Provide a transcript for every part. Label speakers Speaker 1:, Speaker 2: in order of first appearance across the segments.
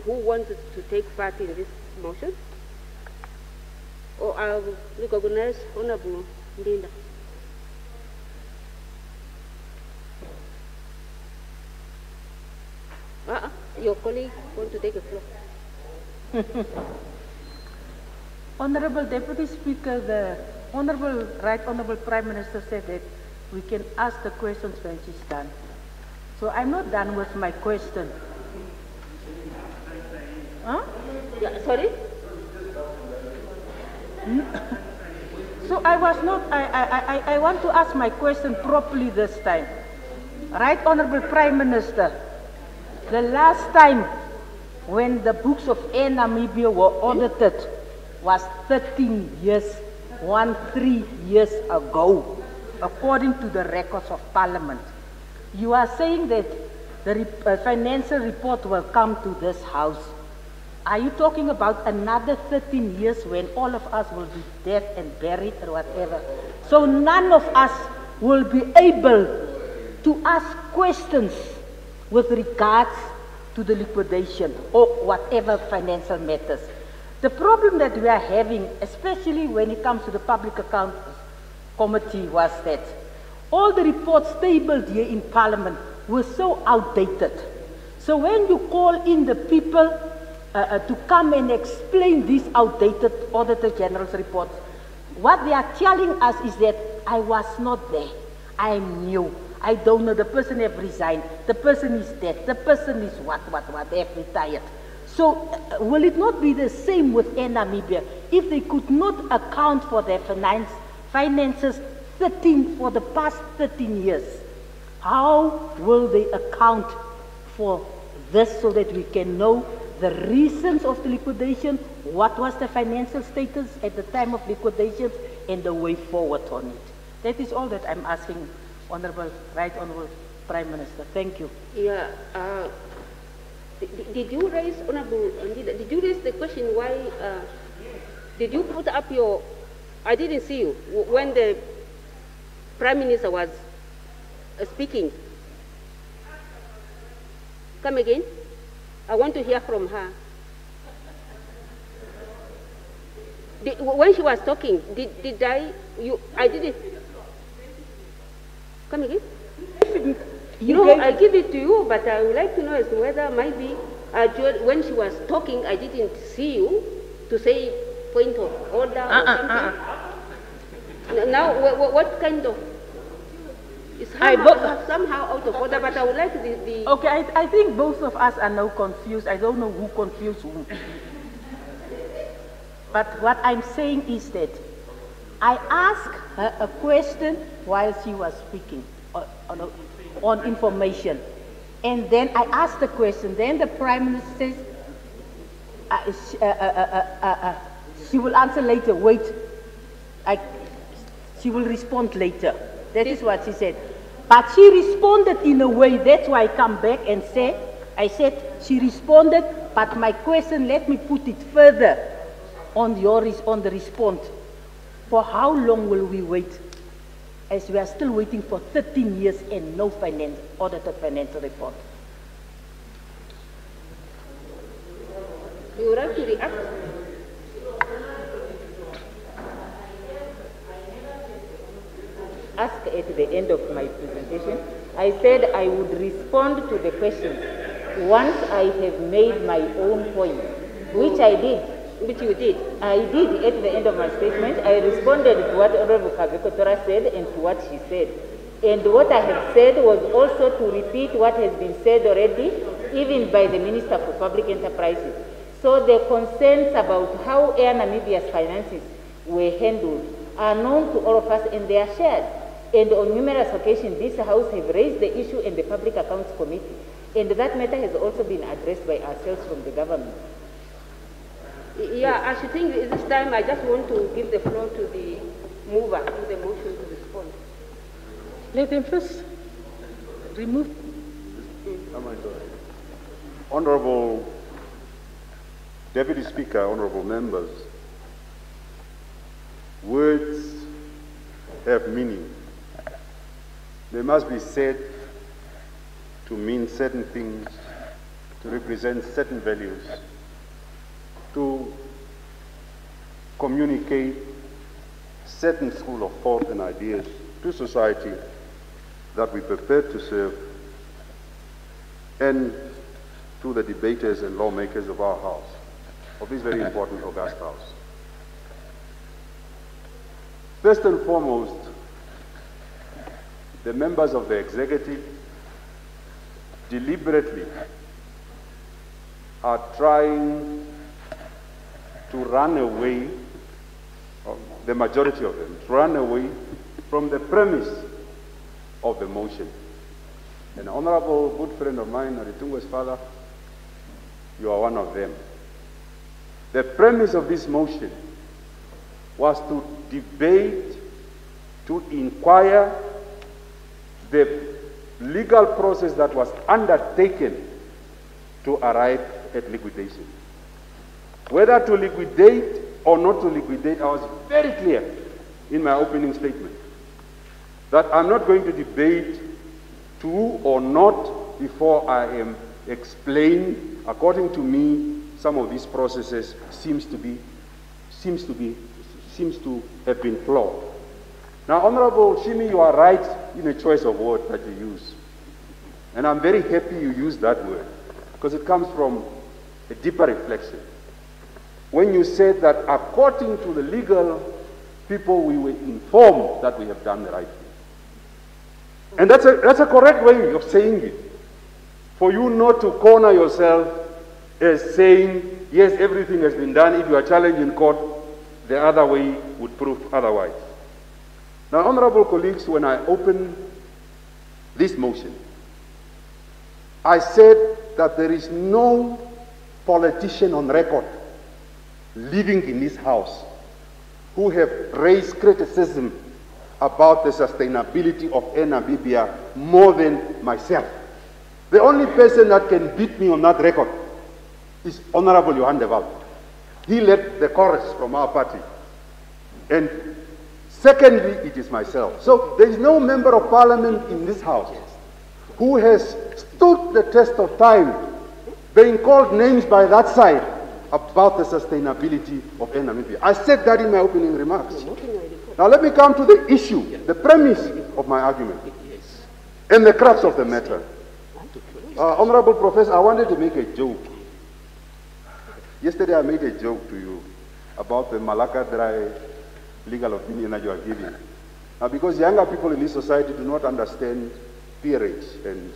Speaker 1: who wanted to take part in this motion? Or I'll recognize Honorable Linda. Your colleague want to take the floor.
Speaker 2: Honorable Deputy Speaker, the Right Honorable Prime Minister said that we can ask the questions when she's done. So I'm not done with my question. Huh?
Speaker 1: Yeah, sorry?
Speaker 2: So I was not, I want to ask my question properly this time. Right Honorable Prime Minister, the last time when the books of Air Namibia were audited was 13 years, 13 years ago, according to the records of Parliament. You are saying that the financial report will come to this House. Are you talking about another 13 years when all of us will be dead and buried or whatever? So none of us will be able to ask questions with regards to the liquidation or whatever financial matters. The problem that we are having, especially when it comes to the Public Accounts Committee, was that all the reports tabled here in Parliament were so outdated. So when you call in the people to come and explain these outdated Auditor General's reports, what they are telling us is that I was not there, I am new, I don't know, the person have resigned, the person is dead, the person is what, they have retired. So will it not be the same with Air Namibia? If they could not account for their finances for the past 13 years, how will they account for this so that we can know the reasons of the liquidation, what was the financial status at the time of liquidation, and the way forward on it? That is all that I'm asking, Right Honorable Prime Minister. Thank you.
Speaker 1: Yeah. Did you raise, Honorable Leader, did you raise the question why, did you put up your, I didn't see you, when the Prime Minister was speaking. Come again? I want to hear from her. When she was talking, I didn't. Come again? I give it to you, but I would like to know as to whether maybe when she was talking, I didn't see you to say point of order or something. Now, what kind of? It's somehow out of order, but I would like the...
Speaker 2: Okay, I think both of us are now confused. I don't know who confused whom. But what I'm saying is that I asked her a question while she was speaking on information. And then I asked the question. Then the Prime Minister says, she will answer later. Wait, she will respond later. That is what she said. But she responded in a way, that's why I come back and say, I said she responded, but my question, let me put it further on the response. For how long will we wait? As we are still waiting for 13 years and no audited financial report.
Speaker 1: You would like to react?
Speaker 3: Asked at the end of my presentation, I said I would respond to the questions once I have made my own point, which I did.
Speaker 1: Which you did?
Speaker 3: I did at the end of my statement. I responded to what Honorable Kabekotora said and to what she said. And what I have said was also to repeat what has been said already, even by the Minister for Public Enterprises. So the concerns about how Air Namibia's finances were handled are known to all of us and they are shared. And on numerous occasions, this House have raised the issue in the Public Accounts Committee. And that matter has also been addressed by ourselves from the government.
Speaker 1: Yeah, I should think this time I just want to give the floor to the mover, to the motion to respond.
Speaker 2: Let them first remove.
Speaker 4: Honorable Deputy Speaker, honorable members, words have meaning. They must be said to mean certain things to represent certain values, to communicate certain school of thought and ideas to society that we prepared to serve, and to the debaters and lawmakers of our house, of this very important august house. First and foremost, the members of the executive deliberately are trying to run away, the majority of them, to run away from the premise of the motion. An honorable good friend of mine, Aritungo's father, you are one of them. The premise of this motion was to debate, to inquire the legal process that was undertaken to arrive at liquidation. Whether to liquidate or not to liquidate, I was very clear in my opening statement that I'm not going to debate to or not before I am explained. According to me, some of these processes seems to have been flawed. Now, Honorable Shimi, you are right in a choice of word that you use. And I'm very happy you use that word, because it comes from a deeper reflection. When you said that according to the legal people, we were informed that we have done the right thing. And that's a correct way of saying it. For you not to corner yourself as saying, yes, everything has been done. If you are challenged in court, the other way would prove otherwise. Now, honorable colleagues, when I opened this motion, I said that there is no politician on record living in this house who have raised criticism about the sustainability of Namibia more than myself. The only person that can beat me on that record is Honorable Johan de Waal. He led the chorus from our party. And secondly, it is myself. So there is no member of parliament in this house who has stood the test of time being called names by that side about the sustainability of Namibia. I said that in my opening remarks. Now let me come to the issue, the premise of my argument, and the crux of the matter. Honorable Professor, I wanted to make a joke. Yesterday I made a joke to you about the Malacca Dry legal opinion that you are giving. Now, because younger people in this society do not understand peerage, and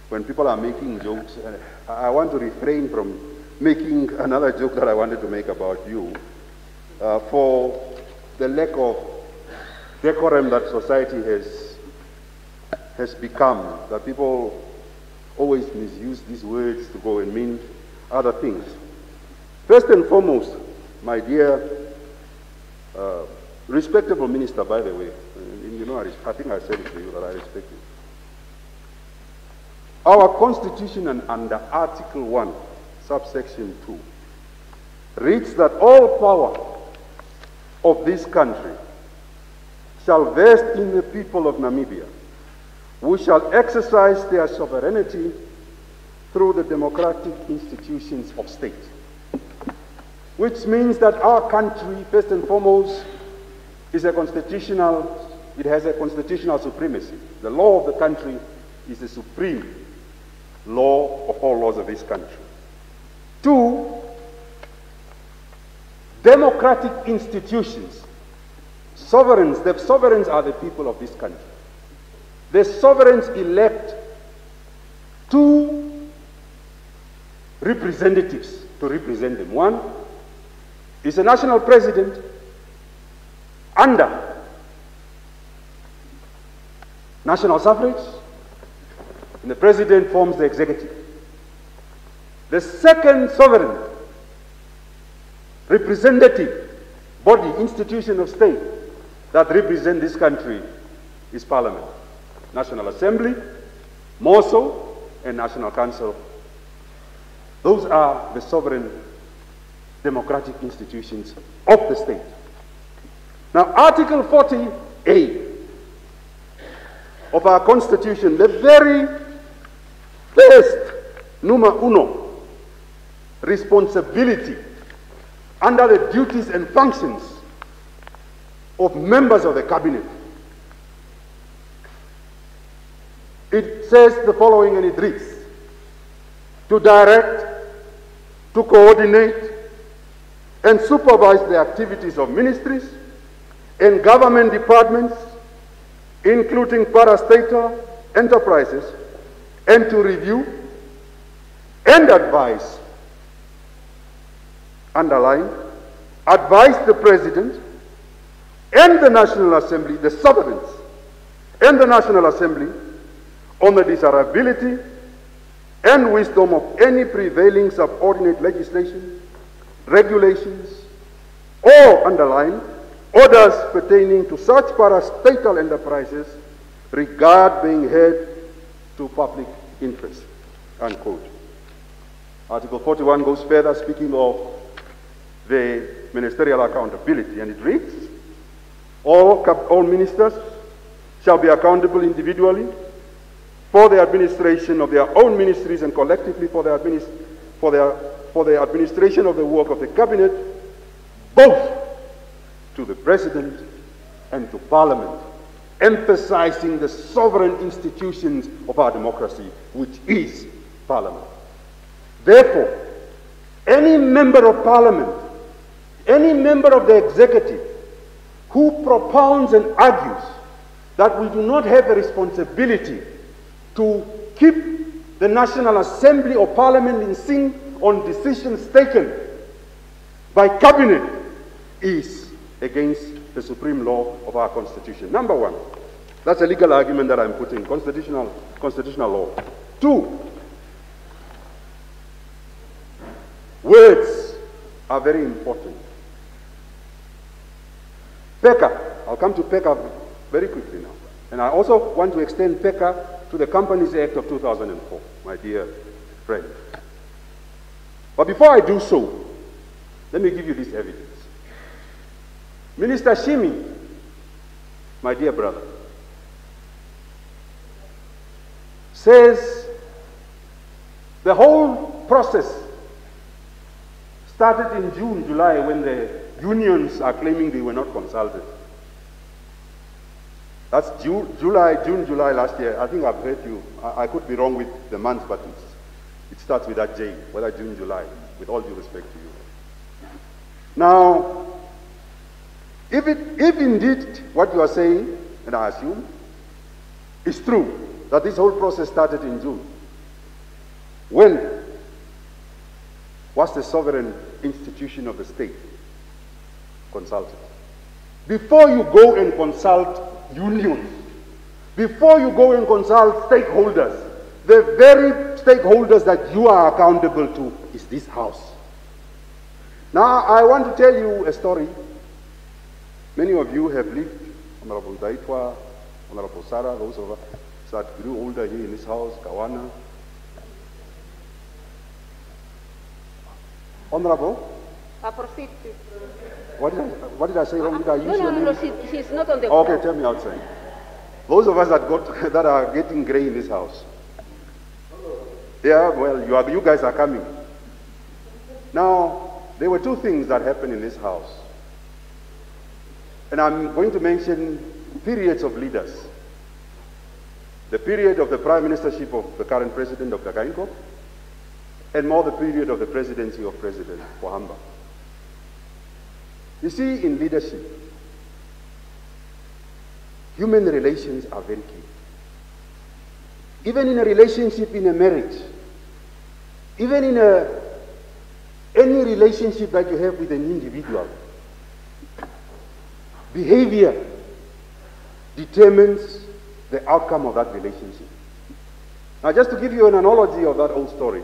Speaker 4: when people are making jokes, I want to refrain from making another joke that I wanted to make about you for the lack of decorum that society has become, that people always misuse these words to go and mean other things. First and foremost, my dear respectable minister, by the way, you know, I think I said it to you that I respect you. Our constitution, and under Article 1, subsection 2, reads that all power of this country shall vest in the people of Namibia, who shall exercise their sovereignty through the democratic institutions of state. Which means that our country, first and foremost, is a constitutional, it has a constitutional supremacy. The law of the country is the supreme law of all laws of this country. 2, democratic institutions. Sovereigns, the sovereigns are the people of this country. The sovereigns elect 2 representatives to represent them. 1 is a national president under national suffrage, and the president forms the executive. The second sovereign representative body, institution of state that represent this country is Parliament, National Assembly, more so, and National Council. Those are the sovereign democratic institutions of the state. Now, Article 40A of our Constitution, the very first Number uno, responsibility under the duties and functions of members of the cabinet. It says the following, and it reads: to direct, to coordinate, and supervise the activities of ministries and government departments, including parastatal enterprises, and to review and advise, underline, advise the President and the National Assembly, the sovereigns, and the National Assembly on the desirability and wisdom of any prevailing subordinate legislation, regulations, or, underline, orders pertaining to such parastatal enterprises, regard being held to public interest, unquote. Article 41 goes further, speaking of the ministerial accountability, and it reads: all ministers shall be accountable individually for the administration of their own ministries and collectively for the administration of the work of the cabinet, both to the President and to Parliament, emphasizing the sovereign institutions of our democracy, which is Parliament. Therefore, any member of Parliament, any member of the executive who propounds and argues that we do not have a responsibility to keep the National Assembly or Parliament in sync on decisions taken by cabinet is against the supreme law of our Constitution. Number one, that's a legal argument that I'm putting, constitutional law. Two, words are very important. PECA, I'll come to PECA very quickly now. And I also want to extend PECA to the Companies Act of 2004, my dear friend. But before I do so, let me give you this evidence. Minister Shimi, my dear brother, says the whole process started in June, July, when the unions are claiming they were not consulted. That's June, July last year. I think I've heard you. I could be wrong with the month, but it starts with that J, whether June, July, with all due respect to you. Now, if indeed what you are saying, and I assume, is true, that this whole process started in June, when was the sovereign institution of the state consulted? Before you go and consult unions, before you go and consult stakeholders, the very stakeholders that you are accountable to is this House. Now, I want to tell you a story. Many of you have lived, Honorable Daitwa, Honorable Sarah, those of us that grew older here in this House, Kawana. Honorable?
Speaker 1: Proceed, please.
Speaker 4: What did I say wrong? Did I use your name?
Speaker 1: No, she's not on the
Speaker 4: Okay, tell me outside. Those of us that are getting gray in this house. Yeah, well, you guys are coming. Now, there were two things that happened in this house. And I'm going to mention periods of leaders. The period of the prime ministership of the current president, Dr. Kainko, and more the period of the presidency of President Pohamba. You see, in leadership, human relations are very key. Even in a relationship, in a marriage, even in any relationship that you have with an individual, behavior determines the outcome of that relationship. Now, just to give you an analogy of that old story,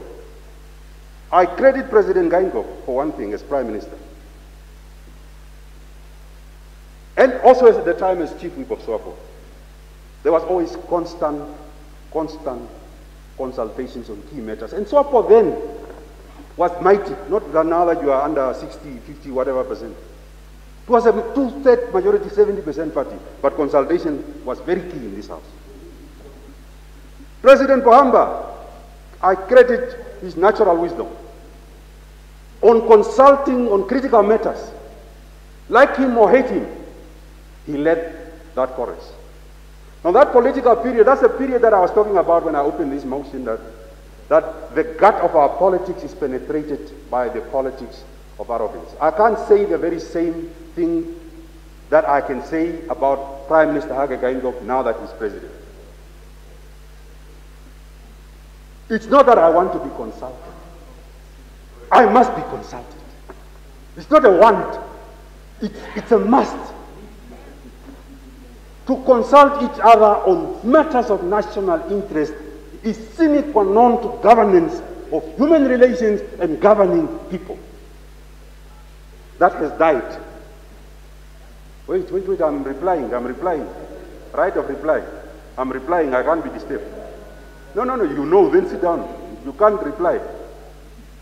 Speaker 4: I credit President Kainko, for one thing, as Prime Minister. And also at the time as Chief Whip of SWAPO. There was always constant consultations on key matters. And SWAPO then was mighty, not now that you are under 60, 50, whatever percent. It was a two-third majority, 70% party, but consultation was very key in this House. President Pohamba, I credit his natural wisdom on consulting on critical matters. Like him or hate him, he led that chorus. Now that political period, that's the period that I was talking about when I opened this motion, that the gut of our politics is penetrated by the politics of arrogance. I can't say the very same thing that I can say about Prime Minister Hage Geingob now that he's president. It's not that I want to be consulted. I must be consulted. It's not a want. It's a must. To consult each other on matters of national interest is sine qua non to governance of human relations and governing people. That has died. Wait, I'm replying. Right of reply. I'm replying, I can't be disturbed. No, you know, then sit down. You can't reply.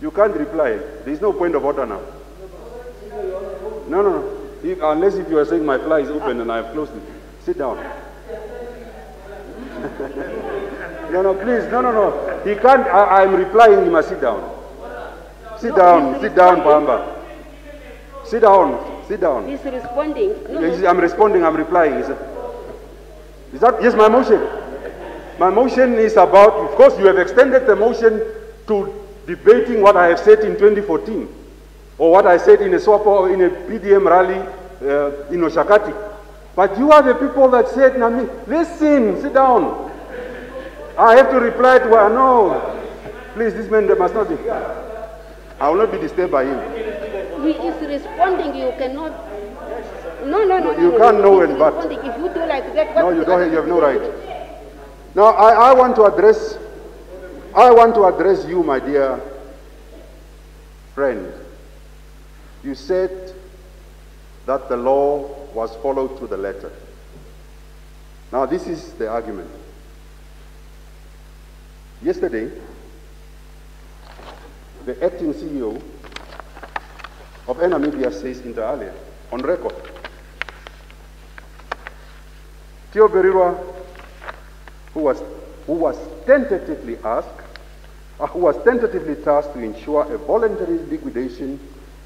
Speaker 4: You can't reply. There's no point of order now. No. Unless if you are saying my fly is open and I have closed it. Sit down. No, please. No. He can't. I'm replying. He must sit down. Sit down, Bamba. Sit down.
Speaker 1: He's responding.
Speaker 4: I'm responding. I'm replying. Is that yes? My motion. My motion is about. Of course, you have extended the motion to debating what I have said in 2014, or what I said in a SWAPO or in a PDM rally in Oshakati. But you are the people that said, Nami, listen, sit down. I have to reply to her, no. Please, this man must not be. I will not be disturbed by him.
Speaker 1: He is responding, you cannot. No.
Speaker 4: You can't know and but.
Speaker 1: If you do like that,
Speaker 4: no, you don't. You have no right. Now, I want to address you, my dear friend. You said that the law was followed to the letter. Now, this is the argument. Yesterday, the acting CEO of Namibia says inter alia, on record, Theo Berirwa, who was tentatively tasked to ensure a voluntary liquidation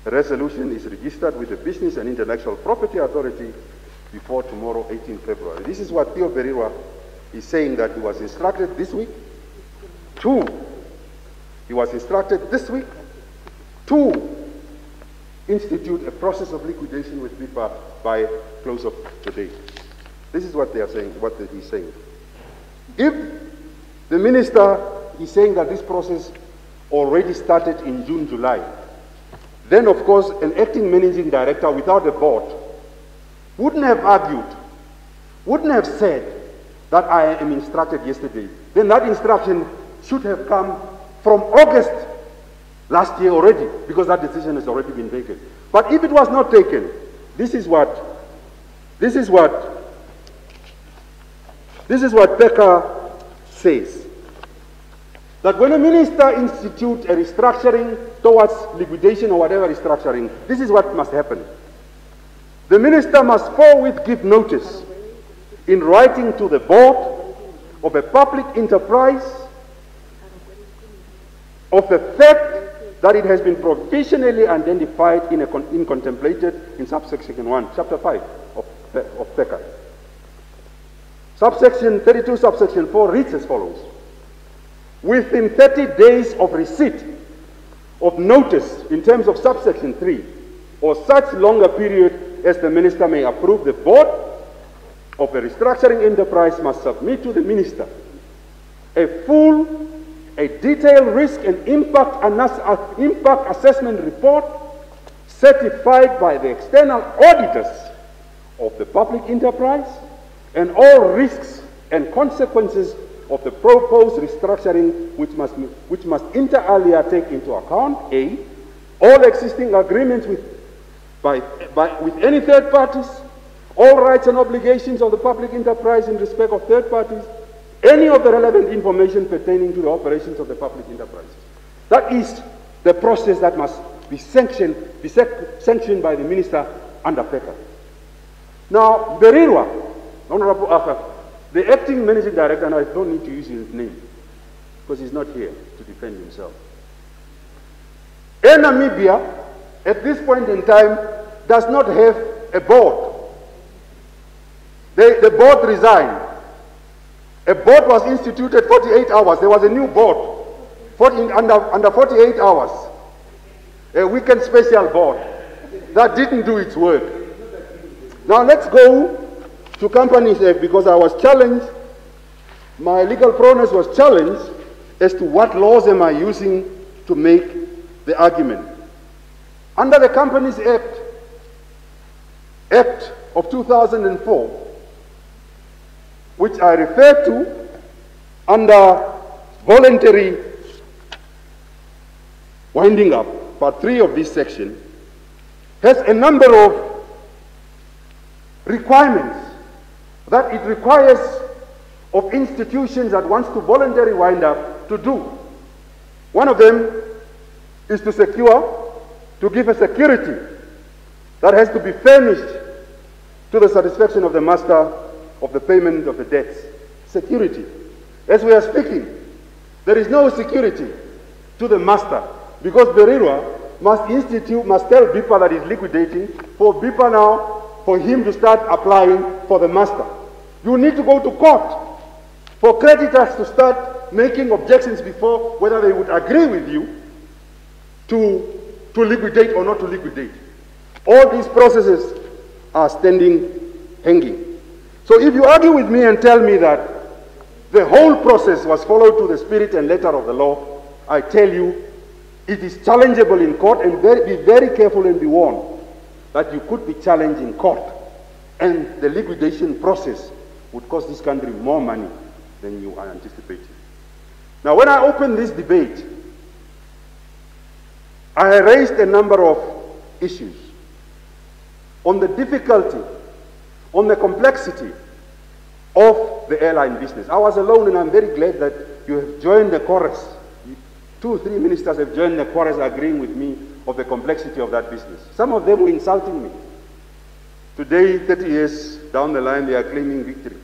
Speaker 4: resolution is registered with the Business and Intellectual Property Authority before tomorrow, 18 February. This is what Theo Berirwa is saying, that he was instructed this week. He was instructed this week to institute a process of liquidation with BIPA by close of the day. This is what they are saying, what he's saying. If the minister is saying that this process already started in June, July, then of course an acting managing director without a board wouldn't have argued, wouldn't have said that I am instructed yesterday. Then that instruction should have come from August last year already, because that decision has already been taken. But if it was not taken, this is what Pekka says. That when a minister institutes a restructuring towards liquidation or whatever restructuring, this is what must happen. The minister must forthwith give notice in writing to the board of a public enterprise of the fact that it has been provisionally identified in contemplated in subsection 1, chapter 5 of PECA. Subsection 32, subsection 4 reads as follows. Within 30 days of receipt of notice in terms of subsection 3, or such longer period as the minister may approve, the board of a restructuring enterprise must submit to the minister a detailed risk and impact assessment report certified by the external auditors of the public enterprise, and all risks and consequences of the proposed restructuring which must inter alia take into account A, all existing agreements with any third parties, all rights and obligations of the public enterprise in respect of third parties, any of the relevant information pertaining to the operations of the public enterprises. That is the process that must be sanctioned by the minister under PECA. Now, Berirwa, Honorable Aka, the acting managing director, and I don't need to use his name because he's not here to defend himself. Air Namibia, at this point in time, does not have a board. The board resigned. A board was instituted 48 hours. There was a new board under 48 hours. A weekend special board that didn't do its work. Now let's go to Companies Act, because I was challenged, my legal prowess was challenged as to what laws am I using to make the argument. Under the Companies Act of 2004, which I refer to under voluntary winding up, part 3 of this section, has a number of requirements that it requires of institutions that wants to voluntarily wind up to do. One of them is to give a security that has to be furnished to the satisfaction of the master of the payment of the debts. Security. As we are speaking, there is no security to the master, because Berirwa must tell BIPA that is liquidating for BIPA now, for him to start applying for the master. You need to go to court for creditors to start making objections before whether they would agree with you to liquidate or not to liquidate. All these processes are hanging. So if you argue with me and tell me that the whole process was followed to the spirit and letter of the law, I tell you it is challengeable in court, and be very careful and be warned that you could be challenged in court, and the liquidation process would cost this country more money than you are anticipating. Now, when I opened this debate, I raised a number of issues on the difficulty, on the complexity of the airline business. I was alone, and I'm very glad that you have joined the chorus. 2 or 3 ministers have joined the chorus agreeing with me of the complexity of that business. Some of them were insulting me. Today, 30 years down the line, they are claiming victory.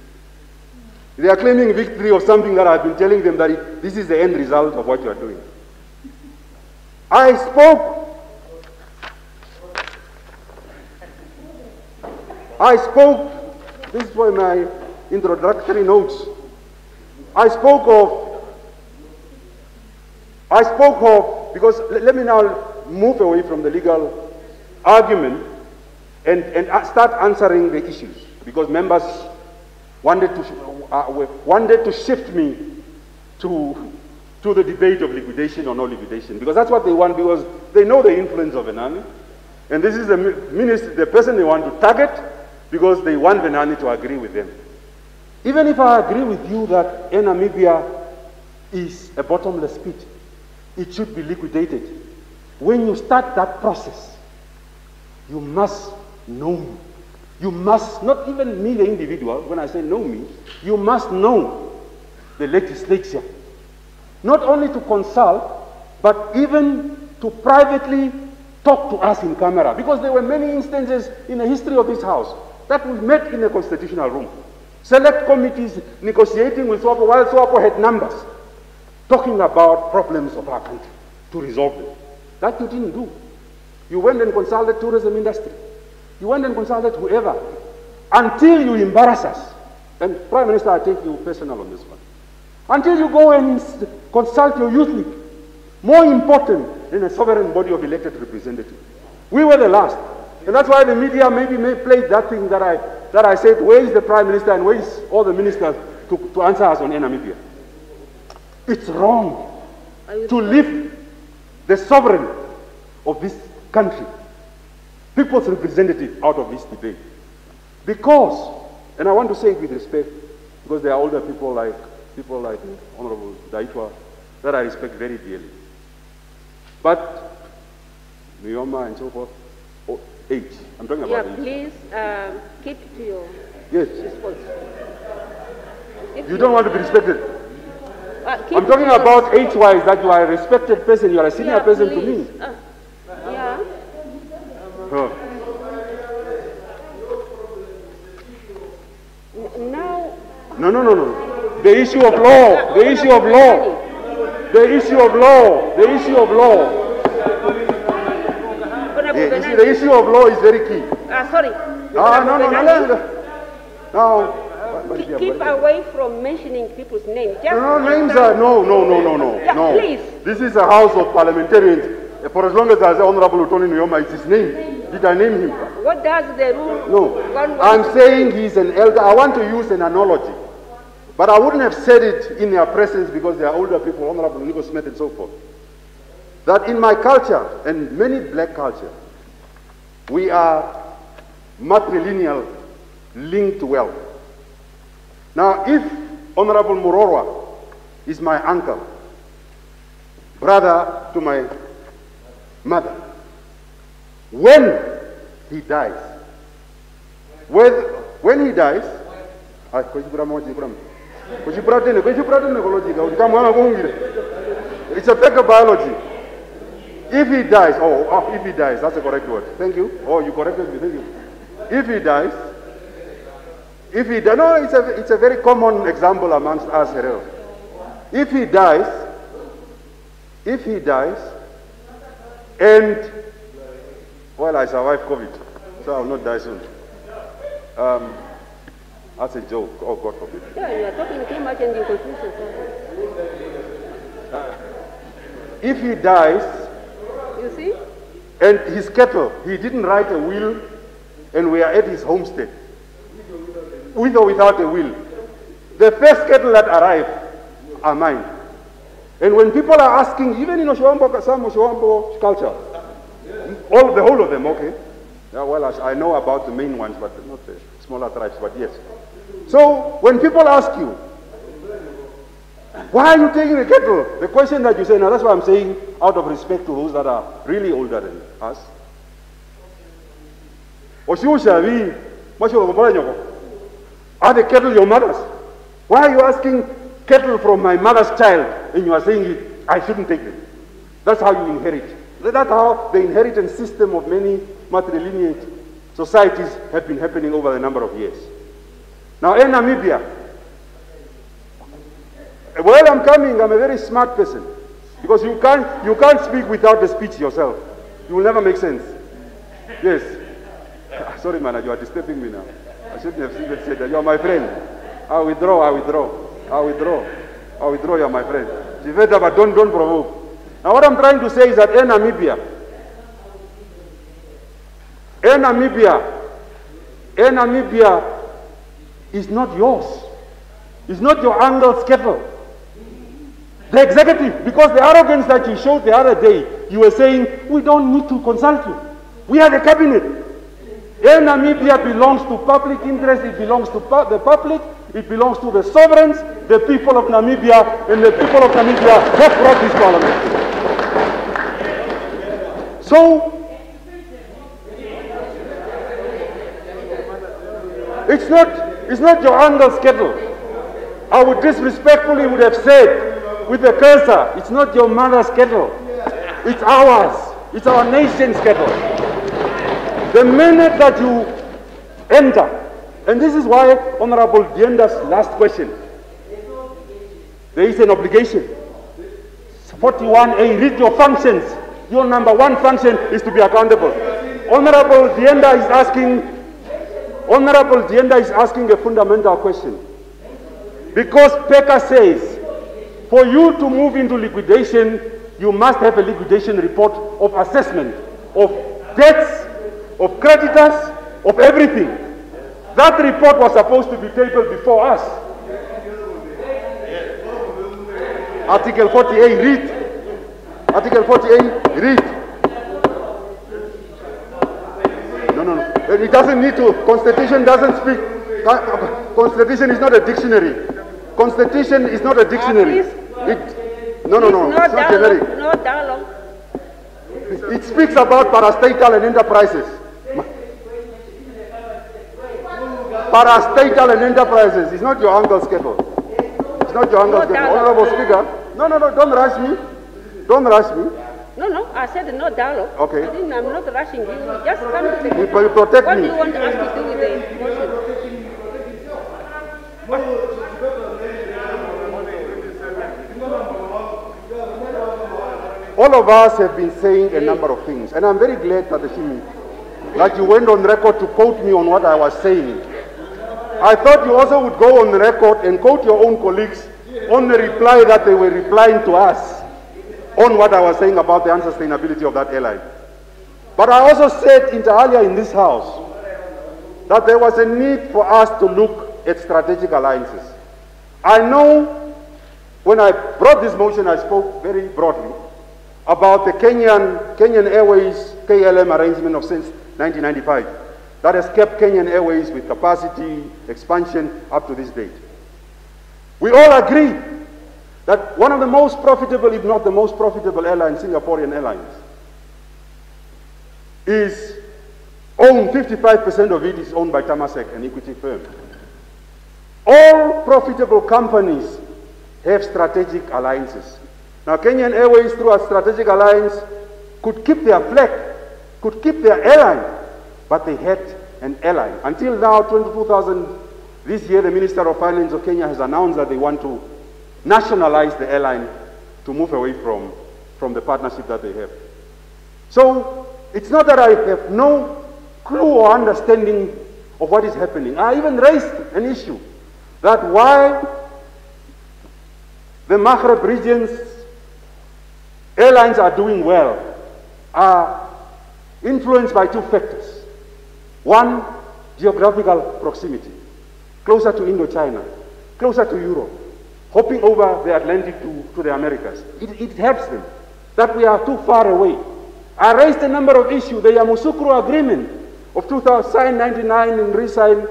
Speaker 4: They are claiming victory of something that I've been telling them that this is the end result of what you are doing. I spoke, this is for my introductory notes. I spoke of, because let me now move away from the legal argument and start answering the issues, because members wanted to shift me to the debate of liquidation or no liquidation, because that's what they want, because they know the influence of Venaani, and this is the person they want to target, because they want Venaani to agree with them. Even if I agree with you that Air Namibia is a bottomless pit, it should be liquidated. When you start that process, you must know me. You must, not even me the individual, when I say know me, you must know the legislature. Not only to consult, but even to privately talk to us in camera. Because there were many instances in the history of this House that we met in a constitutional room. Select committees negotiating with SWAPO while SWAPO had numbers, talking about problems of our country to resolve them. That you didn't do. You went and consulted tourism industry. You went and consulted whoever, until you embarrass us. And Prime Minister, I take you personal on this one. Until you go and consult your youth league, more important than a sovereign body of elected representatives. We were the last. And that's why the media maybe may play that thing that I said, where is the Prime Minister and where is all the ministers to answer us on Air Namibia? It's wrong to lift the sovereign of this country, people's representative, out of this debate. Because, and I want to say it with respect, because there are older people like Honorable Daitwa that I respect very dearly. But Mioma and so forth, age. I'm talking about age.
Speaker 1: Please keep to your response.
Speaker 4: You don't want to be respected. I'm talking about age-wise, that you are a respected person, you are a senior person to me.
Speaker 1: Yeah. Now.
Speaker 4: No. The issue of law. The issue of law. The issue of law. The issue of law. see, the issue of law is very key.
Speaker 1: Sorry.
Speaker 4: No.
Speaker 1: Keep away from mentioning people's names.
Speaker 4: Names are, no.
Speaker 1: Yeah, please.
Speaker 4: This is a house of parliamentarians. For as long as I say Honorable Utoni Nyoma, it's his name. Did I name him?
Speaker 1: What does the rule?
Speaker 4: No. I'm saying he's an elder. I want to use an analogy. But I wouldn't have said it in their presence because they are older people, Honorable Nico Smith and so forth. That in my culture, and many black culture, we are matrilineal, linked to wealth. Now, if Honorable Murorwa is my uncle, brother to my mother, when he dies, it's a fact of biology. If he dies, if he dies, that's the correct word. Thank you. Oh, you corrected me. Thank you. If he dies, no, it's a very common example amongst us, Herero. If he dies, and, well, I survived COVID, so I will not die soon. That's a joke. Oh, God forbid.
Speaker 1: Yeah, you are talking too much and you confuse yourself.
Speaker 4: If he dies,
Speaker 1: you see,
Speaker 4: and his cattle, he didn't write a will, and we are at his homestead, with or without a will, the first cattle that arrive are mine. And when people are asking, even in Oshuambo, some Oshuambo culture, the whole of them, okay. Yeah, well, I know about the main ones, but not the smaller tribes, but yes. So when people ask you, why are you taking the cattle? The question that you say, now that's why I'm saying, out of respect to those that are really older than us. Are the cattle your mother's? Why are you asking cattle from my mother's child and you are saying I shouldn't take them? That's how you inherit. That's how the inheritance system of many matrilineal societies have been happening over a number of years. Now in Namibia, while I'm coming, I'm a very smart person because you can't speak without the speech yourself. You will never make sense. Yes. Sorry, man, you are disturbing me now. I shouldn't have even said that. You are my friend. I withdraw, you are my friend. But don't provoke. Now what I'm trying to say is that in Namibia is not yours. It's not your uncle's cattle. The executive, because the arrogance that you showed the other day, you were saying, we don't need to consult you. We are the cabinet. Air Namibia belongs to public interest, it belongs to the public, it belongs to the sovereigns, the people of Namibia, and the people of Namibia have brought this parliament. So, it's not your uncle's cattle. I would disrespectfully would have said, with the cursor, it's not your mother's cattle. It's ours. It's our nation's cattle. The minute that you enter, and this is why Honorable Dienda's last question, there is an obligation. 41A, read your functions. Your number one function is to be accountable. Honorable Dienda is asking a fundamental question. Because PECA says, for you to move into liquidation, you must have a liquidation report of assessment of debts, of creditors, of everything. That report was supposed to be tabled before us. Article 40A, read. Article 40A, read. No. It doesn't need to. Constitution doesn't speak. Constitution is not a dictionary. Constitution is not a dictionary. No, it's not generic.
Speaker 1: No dialogue.
Speaker 4: It speaks about parastatal and enterprises. Parastatal and enterprises. It's not your uncle's cattle. It's not your uncle's cattle. Honorable Speaker. No, don't rush me. Don't rush me.
Speaker 1: No, I said no dialogue.
Speaker 4: Okay.
Speaker 1: I'm not rushing you. Just come to the
Speaker 4: You protect
Speaker 1: What
Speaker 4: me.
Speaker 1: do you want us to do with the motion?
Speaker 4: All of us have been saying a number of things, and I'm very glad that the Shimi that you went on record to quote me on what I was saying. I thought you also would go on record and quote your own colleagues on the reply that they were replying to us on what I was saying about the unsustainability of that airline. But I also said inter alia in this house that there was a need for us to look at strategic alliances. I know when I brought this motion, I spoke very broadly about the Kenyan Airways KLM arrangement of since 1995 that has kept Kenyan Airways with capacity expansion up to this date. We all agree that one of the most profitable, if not the most profitable airline, Singaporean Airlines, is owned, 55% of it is owned by Temasek, an equity firm. All profitable companies have strategic alliances. Now, Kenyan Airways, through a strategic alliance, could keep their flag, could keep their airline, but they had an airline. Until now, 2000, this year, the Minister of Finance of Kenya has announced that they want to nationalize the airline to move away from the partnership that they have. So, it's not that I have no clue or understanding of what is happening. I even raised an issue that why the Maghreb region's airlines are doing well are influenced by two factors. One, geographical proximity, closer to Indochina, closer to Europe, hopping over the Atlantic to the Americas. It helps them that we are too far away. I raised a number of issues. The Yamoussoukro Agreement of 2000, signed 1999 and re-signed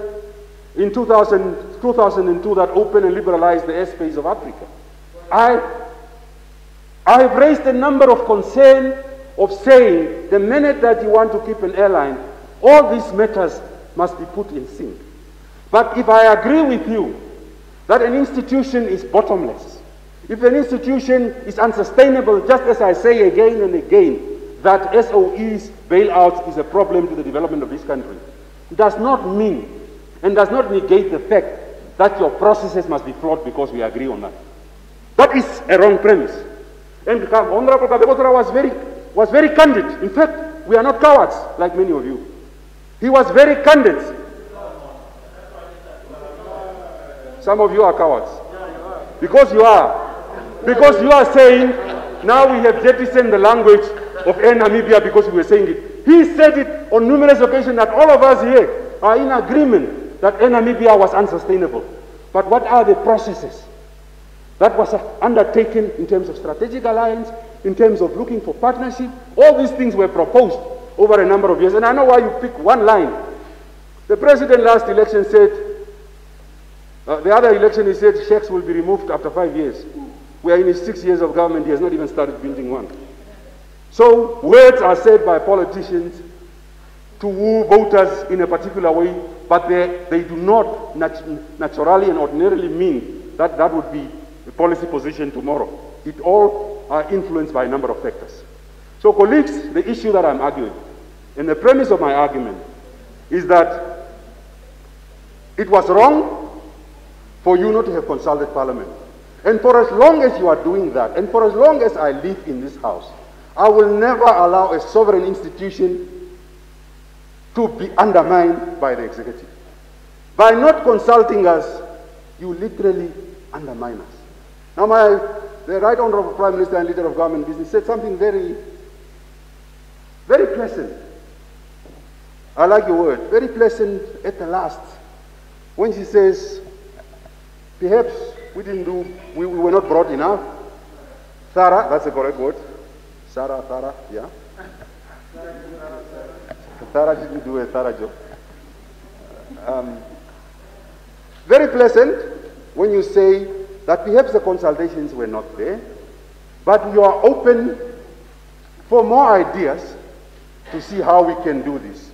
Speaker 4: in 2002 that opened and liberalized the airspace of Africa. I have raised a number of concerns of saying the minute that you want to keep an airline, all these matters must be put in sync. But if I agree with you that an institution is bottomless, if an institution is unsustainable, just as I say again and again, that SOEs, bailouts, is a problem to the development of this country, it does not mean and does not negate the fact that your processes must be flawed because we agree on that. That is a wrong premise. And Honorable Kabekotora was very candid. In fact, we are not cowards like many of you. He was very candid. Some of you are cowards. Because you are. Because you are saying, now we have jettisoned the language of Air Namibia because we were saying it. He said it on numerous occasions that all of us here are in agreement that Air Namibia was unsustainable. But what are the processes that was undertaken in terms of strategic alliance, in terms of looking for partnership? All these things were proposed over a number of years. And I know why you pick one line. The president last election said, the other election he said sheikhs will be removed after 5 years. We are in his 6 years of government, he has not even started building one. So words are said by politicians to woo voters in a particular way, but they do not naturally and ordinarily mean that that would be the policy position tomorrow. It all are influenced by a number of factors. So colleagues, the issue that I'm arguing, and the premise of my argument, is that it was wrong for you not to have consulted Parliament. And for as long as you are doing that, and for as long as I live in this house, I will never allow a sovereign institution to be undermined by the executive. By not consulting us, you literally undermine us. Now the Right Honourable Prime Minister and Leader of Government Business said something very, very pleasant. I like your word, very pleasant at the last. When she says, perhaps we were not broad enough. Thorough, that's the correct word. Thorough, yeah. Thorough didn't do a thorough job. Very pleasant when you say that perhaps the consultations were not there, but you are open for more ideas to see how we can do this.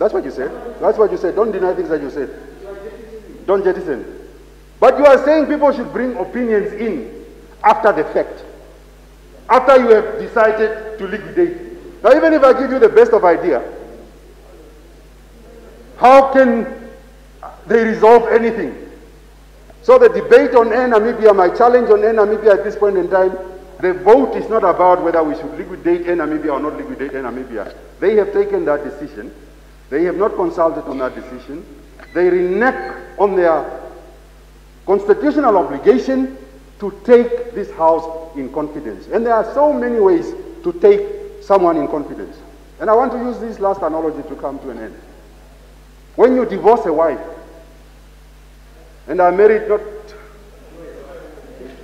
Speaker 4: That's what you said. That's what you said. Don't deny things that you said. Don't jettison. But you are saying people should bring opinions in after the fact, after you have decided to liquidate. Now, even if I give you the best of idea, how can they resolve anything? So the debate on Air Namibia, my challenge on Air Namibia at this point in time, The vote is not about whether we should liquidate Namibia or not liquidate Namibia. They have taken that decision. They have not consulted on that decision. They renege on their constitutional obligation to take this house in confidence. And there are so many ways to take someone in confidence. And I want to use this last analogy to come to an end. When you divorce a wife, and I'm married not...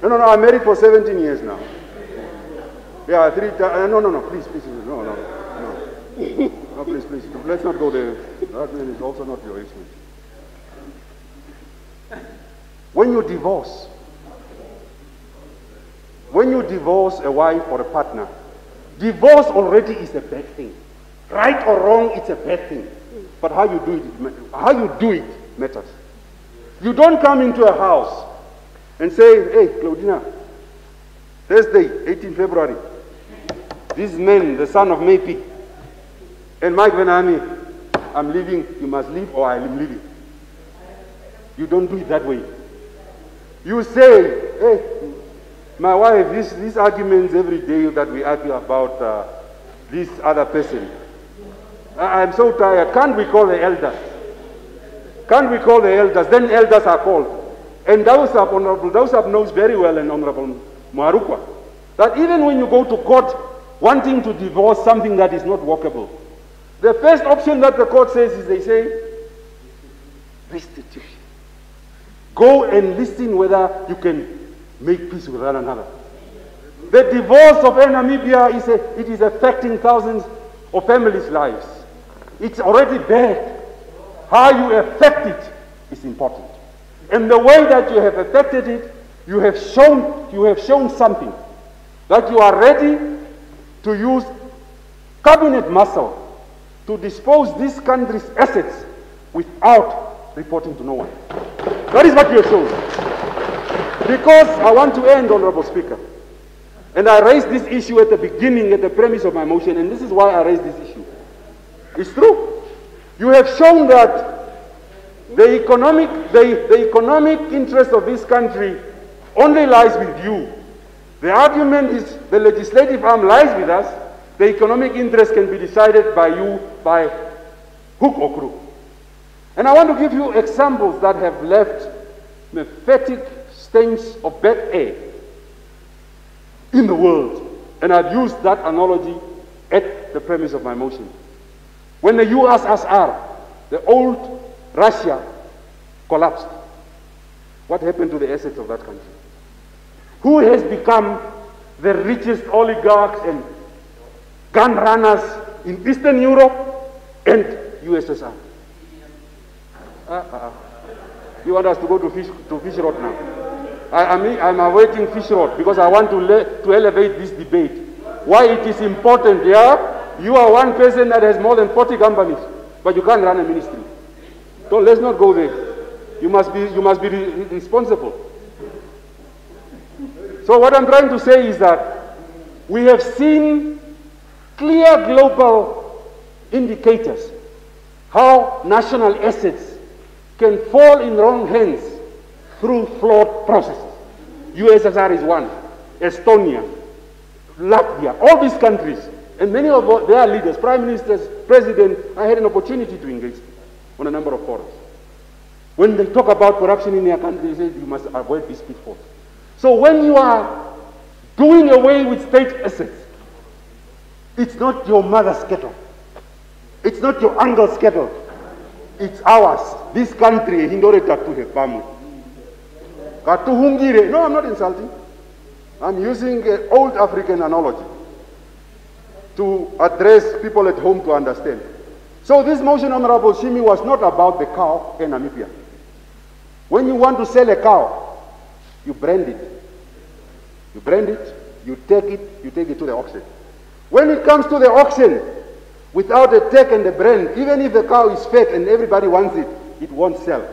Speaker 4: No, I'm married for 17 years now. Yeah, 3 times... No, please, no. No, please, let's not go there. That is also not your age. When you divorce a wife or a partner, divorce already is a bad thing. Right or wrong, it's a bad thing. But how you do it matters. You don't come into a house and say, hey, Claudina, Thursday, 18 February, this man, the son of Maypi, and Mike Venaani, I'm leaving, you must leave, or I'm leaving. You don't do it that way. You say, hey, my wife, these arguments every day that we argue about this other person, I'm so tired. Can't we call the elders? Can't we call the elders? Then elders are called. And Honorable Dausab knows very well, and Honorable Marukwa, that even when you go to court wanting to divorce something that is not workable, the first option that the court says is they say, restitution. Go and listen whether you can make peace with one another. The divorce of Namibia is affecting thousands of families' lives. It's already bad. How you affect it is important. And the way that you have affected it, you have shown something, that you are ready to use cabinet muscle to dispose this country's assets without reporting to no one. That is what you have shown. Because I want to end, Honorable Speaker, and I raised this issue at the beginning, at the premise of my motion, and this is why I raised this issue. It's true. You have shown that the economic interest of this country only lies with you. The argument is the legislative arm lies with us. The economic interest can be decided by you by hook or crook. And I want to give you examples that have left mephitic stains of bad air in the world. And I've used that analogy at the premise of my motion. When the USSR, the old Russia, collapsed, what happened to the assets of that country? Who has become the richest oligarchs and gun runners in Eastern Europe and USSR? You want us to go to Fish Road now? I'm awaiting Fish Road because I want to elevate this debate. Why it is important, yeah? You are one person that has more than 40 companies, but you can't run a ministry. So let's not go there. You must be responsible. So what I'm trying to say is that we have seen clear global indicators how national assets can fall in wrong hands through flawed processes. USSR is one, Estonia, Latvia, all these countries, and many of their leaders, prime ministers, president, I had an opportunity to engage on a number of forums. When they talk about corruption in their country, they say you must avoid these pitfalls. So when you are doing away with state assets, it's not your mother's cattle. It's not your uncle's cattle. It's ours. This country, no, I'm not insulting. I'm using an old African analogy to address people at home to understand. So this motion, Honorable Shimi, was not about the cow in Namibia. When you want to sell a cow, you brand it. You brand it, you take it to the auction. When it comes to the auction, without the tag and the brand, even if the cow is fake and everybody wants it, it won't sell.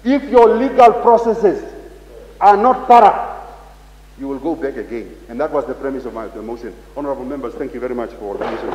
Speaker 4: If your legal processes are not thorough, you will go back again. And that was the premise of the motion. Honorable members, thank you very much for the motion.